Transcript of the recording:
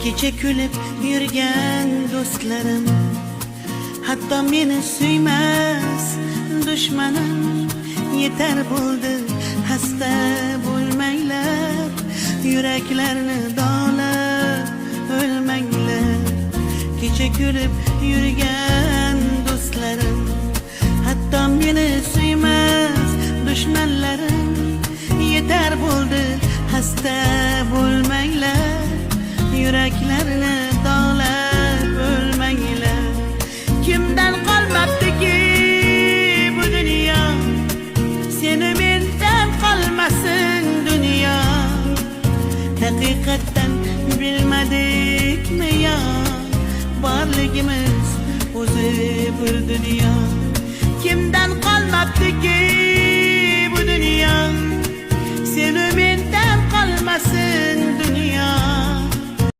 kecha kulib yurgan do'stlarim, hatto meni suymas dushmanim, yetar bo'ldi xasta bo'lmanglar, yuraklarni dog'lab o'lmanglar. Kecha kulib yurgan do'stlarim, hatto meni suymas dushmanlarim, yetar bo'ldi xasta bo'lmanglar, yuraklarni dog'lab o'lmanglar. Kimdan qolmabdiki bu dunyo, seni mendan qolmasin dunyo. Haqiqatdan bilmadikmi yo, borligimiz o'zi bir dunyo. Kimdan qolmabdiki